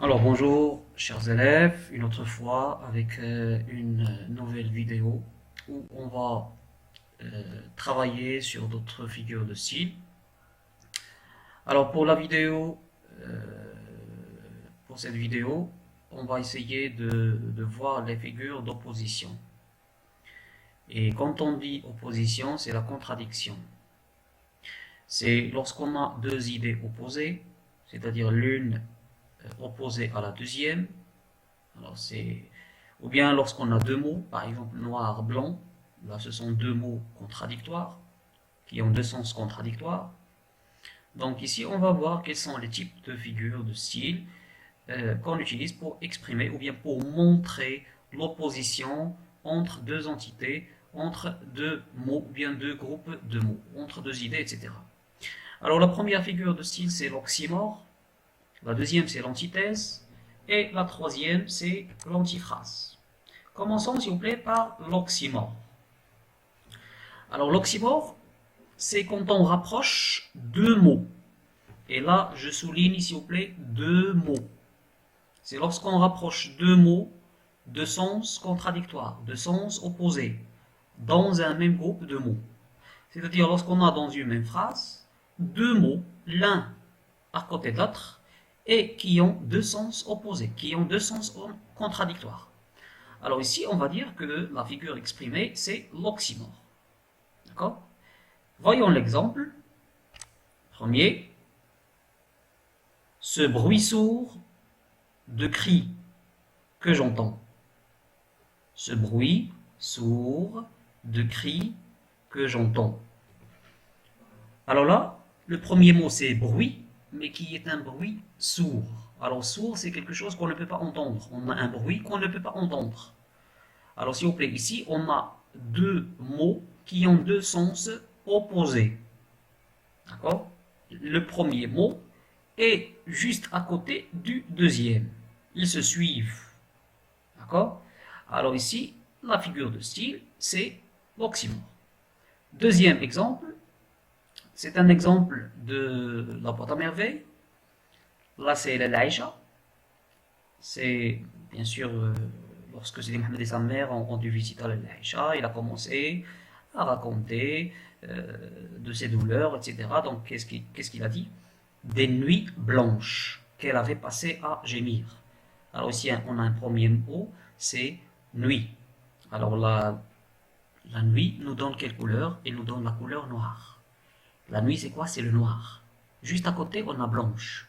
Alors bonjour chers élèves, une autre fois avec une nouvelle vidéo où on va travailler sur d'autres figures de style. Alors euh, pour cette vidéo, on va essayer de voir les figures d'opposition. Et quand on dit opposition, c'est la contradiction. C'est lorsqu'on a deux idées opposées, c'est-à-dire l'une opposée à la deuxième. Alors ou bien lorsqu'on a deux mots, par exemple noir, blanc, là ce sont deux mots contradictoires, qui ont deux sens contradictoires. Donc ici on va voir quels sont les types de figures de style qu'on utilise pour exprimer ou bien pour montrer l'opposition entre deux entités, entre deux mots ou bien deux groupes de mots, entre deux idées, etc. Alors la première figure de style c'est l'oxymore, la deuxième c'est l'antithèse, et la troisième c'est l'antiphrase. Commençons s'il vous plaît par l'oxymore. Alors l'oxymore, c'est quand on rapproche deux mots. Et là, je souligne s'il vous plaît deux mots. C'est lorsqu'on rapproche deux mots de sens contradictoires, de sens opposés, dans un même groupe de mots. C'est-à-dire lorsqu'on a dans une même phrase deux mots, l'un à côté de l'autre, et qui ont deux sens opposés, qui ont deux sens contradictoires. Alors ici, on va dire que la figure exprimée, c'est l'oxymore. D'accord? Voyons l'exemple. Premier, ce bruit sourd de cris que j'entends. Ce bruit sourd de cris que j'entends. Alors là, le premier mot c'est bruit, mais qui est un bruit sourd. Alors sourd, c'est quelque chose qu'on ne peut pas entendre. On a un bruit qu'on ne peut pas entendre. Alors s'il vous plaît, ici, on a deux mots qui ont deux sens opposés. D'accord? Le premier mot est juste à côté du deuxième. Ils se suivent. D'accord? Alors ici, la figure de style, c'est l'oxymore. Deuxième exemple, c'est un exemple de la boîte à merveilles. Là, c'est l'Aïcha. C'est bien sûr lorsque Sidi Mohamed et sa mère ont rendu visite à l'Aïcha, il a commencé à raconter de ses douleurs, etc. Donc, qu'est-ce qu'il a dit? Des nuits blanches qu'elle avait passées à gémir. Alors ici, on a un premier mot, c'est nuit. Alors la nuit nous donne quelle couleur? Elle nous donne la couleur noire. La nuit, c'est quoi? C'est le noir. Juste à côté, on a blanche.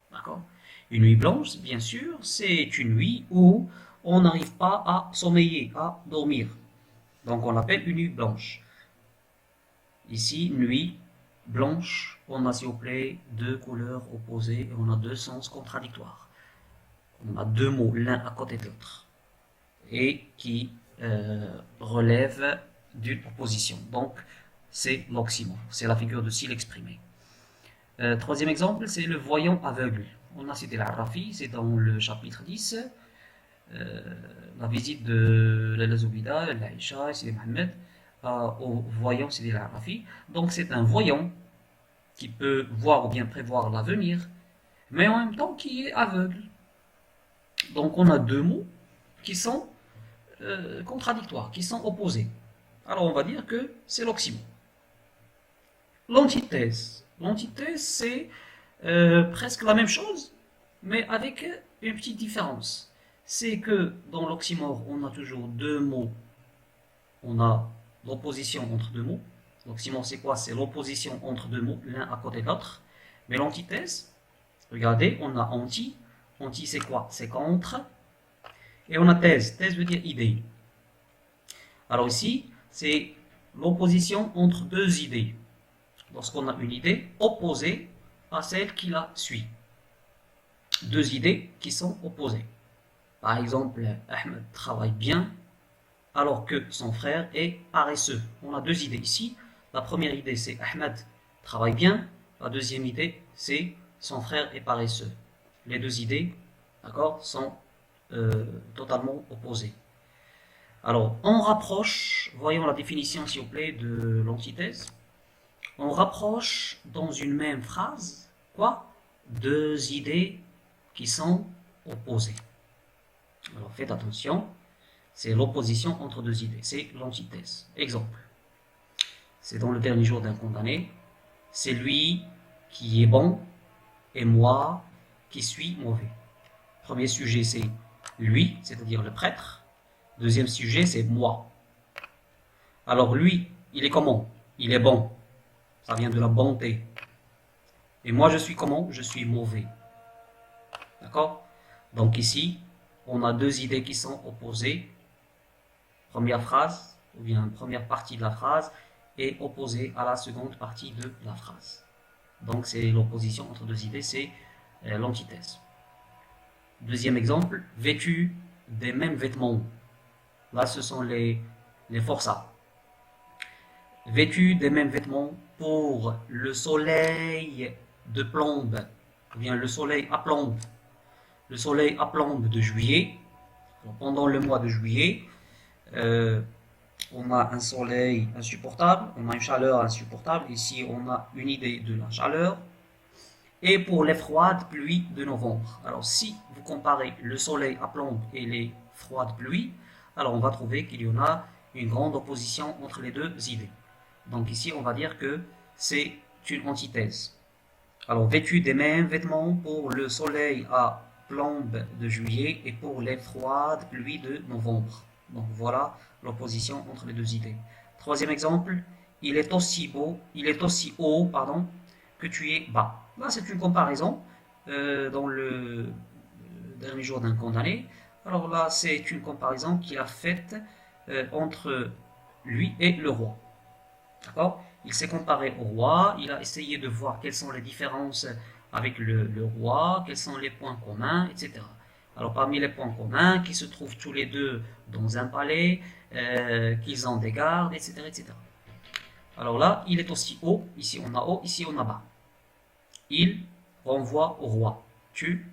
D'accord? Une nuit blanche, bien sûr, c'est une nuit où on n'arrive pas à sommeiller, à dormir. Donc on l'appelle une nuit blanche. Ici, nuit blanche, on a s'il vous plaît deux couleurs opposées et on a deux sens contradictoires. On a deux mots l'un à côté de l'autre et qui relèvent d'une opposition. Donc c'est l'oxymore, c'est la figure de style exprimée. Troisième exemple, c'est le voyant aveugle. On a cité l'Arafi, c'est dans le chapitre 10, la visite de Laila Zoubida, l'Aïcha, Sidi Mohamed, au voyant Sidi l'Arafi. Donc c'est un voyant qui peut voir ou bien prévoir l'avenir, mais en même temps qui est aveugle. Donc on a deux mots qui sont contradictoires, qui sont opposés. Alors on va dire que c'est l'oxymore. L'antithèse. L'antithèse, c'est presque la même chose, mais avec une petite différence. C'est que dans l'oxymore, on a toujours deux mots. On a l'opposition entre deux mots. L'oxymore, c'est quoi? C'est l'opposition entre deux mots, l'un à côté de l'autre. Mais l'antithèse, regardez, on a anti. Anti, c'est quoi? C'est contre. Et on a thèse. Thèse veut dire idée. Alors ici, c'est l'opposition entre deux idées. Lorsqu'on a une idée opposée à celle qui la suit. Deux idées qui sont opposées. Par exemple, Ahmed travaille bien alors que son frère est paresseux. On a deux idées ici. La première idée, c'est Ahmed travaille bien. La deuxième idée, c'est son frère est paresseux. Les deux idées, d'accord, sont totalement opposées. Alors, on rapproche, voyons la définition s'il vous plaît de l'antithèse. On rapproche dans une même phrase, quoi? Deux idées qui sont opposé. Alors faites attention, c'est l'opposition entre deux idées, c'est l'antithèse. Exemple, c'est dans le dernier jour d'un condamné, c'est lui qui est bon et moi qui suis mauvais. Premier sujet, c'est lui, c'est-à-dire le prêtre. Deuxième sujet, c'est moi. Alors lui, il est comment? Il est bon. Ça vient de la bonté. Et moi, je suis comment? Je suis mauvais. D'accord? Donc ici, on a deux idées qui sont opposées. Première phrase, ou bien première partie de la phrase, est opposée à la seconde partie de la phrase. Donc c'est l'opposition entre deux idées, c'est l'antithèse. Deuxième exemple, vêtu des mêmes vêtements. Là, ce sont les forçats. Vêtu des mêmes vêtements pour le soleil de plombe, ou bien le soleil à plombe. Le soleil à plombe de juillet. Donc, pendant le mois de juillet, on a un soleil insupportable, on a une chaleur insupportable. Ici, on a une idée de la chaleur. Et pour les froides pluies de novembre. Alors, si vous comparez le soleil à plombe et les froides pluies, alors on va trouver qu'il y en a une grande opposition entre les deux idées. Donc ici, on va dire que c'est une antithèse. Alors, vêtu des mêmes vêtements pour le soleil à plombe de juillet et pour les froides pluies de novembre. Donc voilà l'opposition entre les deux idées. Troisième exemple, il est aussi haut, que tu es bas. Là, c'est une comparaison dans le dernier jour d'un condamné. Alors là, c'est une comparaison qu'il a faite entre lui et le roi. D'accord? Il s'est comparé au roi, il a essayé de voir quelles sont les différences avec le roi, quels sont les points communs, etc. Alors parmi les points communs, qu'ils se trouvent tous les deux dans un palais, qu'ils ont des gardes, etc., etc. Alors là, il est aussi haut, ici on a haut, ici on a bas. Il renvoie au roi, tu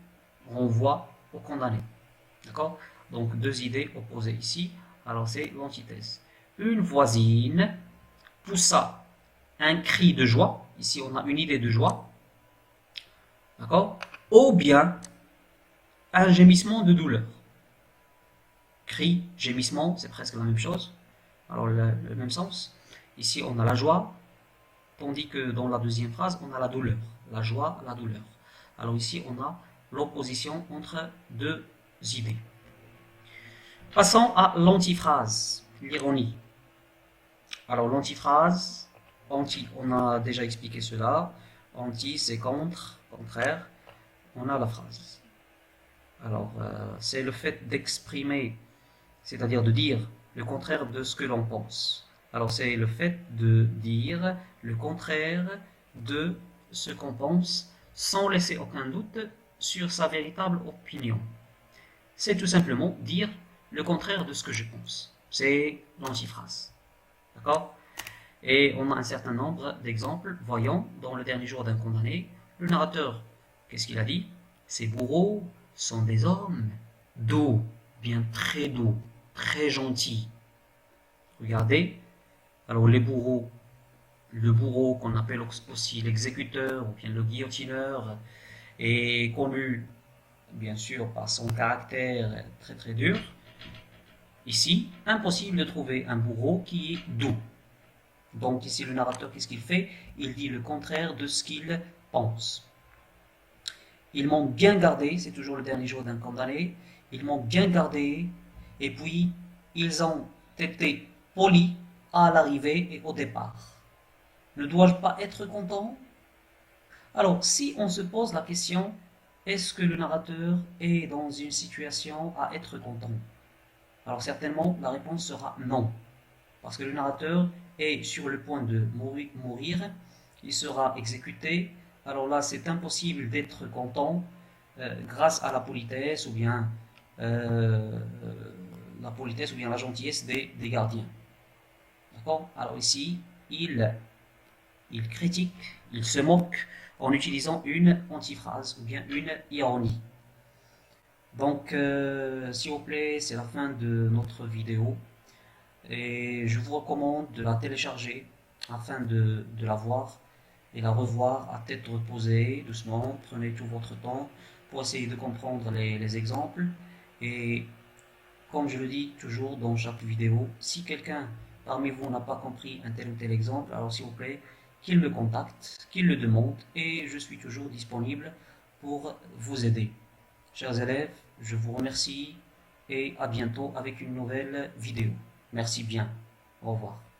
renvoies au condamné. D'accord? Donc deux idées opposées ici, alors c'est l'antithèse. Une voisine poussa un cri de joie, ici on a une idée de joie, d'accord? Ou bien un gémissement de douleur. Cri, gémissement, c'est presque la même chose, alors le même sens. Ici on a la joie, tandis que dans la deuxième phrase on a la douleur, la joie, la douleur. Alors ici on a l'opposition entre deux idées. Passons à l'antiphrase, l'ironie. Alors l'antiphrase, anti, on a déjà expliqué cela. Anti, c'est contre, contraire. On a la phrase. Alors, c'est le fait d'exprimer, c'est-à-dire de dire le contraire de ce que l'on pense. Alors, c'est le fait de dire le contraire de ce qu'on pense sans laisser aucun doute sur sa véritable opinion. C'est tout simplement dire le contraire de ce que je pense. C'est l'antiphrase. D'accord? Et on a un certain nombre d'exemples. Voyons, dans le dernier jour d'un condamné, le narrateur, qu'est-ce qu'il a dit? Ces bourreaux sont des hommes doux, bien très doux, très gentils. Regardez, alors les bourreaux, le bourreau qu'on appelle aussi l'exécuteur ou bien le guillotineur est connu bien sûr par son caractère très très dur. Ici, impossible de trouver un bourreau qui est doux. Donc ici, le narrateur, qu'est-ce qu'il fait? Il dit le contraire de ce qu'il pense. Ils m'ont bien gardé, c'est toujours le dernier jour d'un condamné, ils m'ont bien gardé, et puis ils ont été polis à l'arrivée et au départ. Ne dois-je pas être content? Alors, si on se pose la question, est-ce que le narrateur est dans une situation à être content? Alors certainement, la réponse sera non. Parce que le narrateur est sur le point de mourir, il sera exécuté. Alors là, c'est impossible d'être content grâce à la politesse ou bien la gentillesse des gardiens. D'accord? Alors ici, il critique, il se moque en utilisant une antiphrase ou bien une ironie. Donc, s'il vous plaît, c'est la fin de notre vidéo. Et je vous recommande de la télécharger afin de la voir et la revoir à tête reposée, doucement. Prenez tout votre temps pour essayer de comprendre les exemples. Et comme je le dis toujours dans chaque vidéo, si quelqu'un parmi vous n'a pas compris un tel ou tel exemple, alors s'il vous plaît, qu'il me contacte, qu'il le demande, et je suis toujours disponible pour vous aider. Chers élèves, je vous remercie et à bientôt avec une nouvelle vidéo. Merci bien. Au revoir.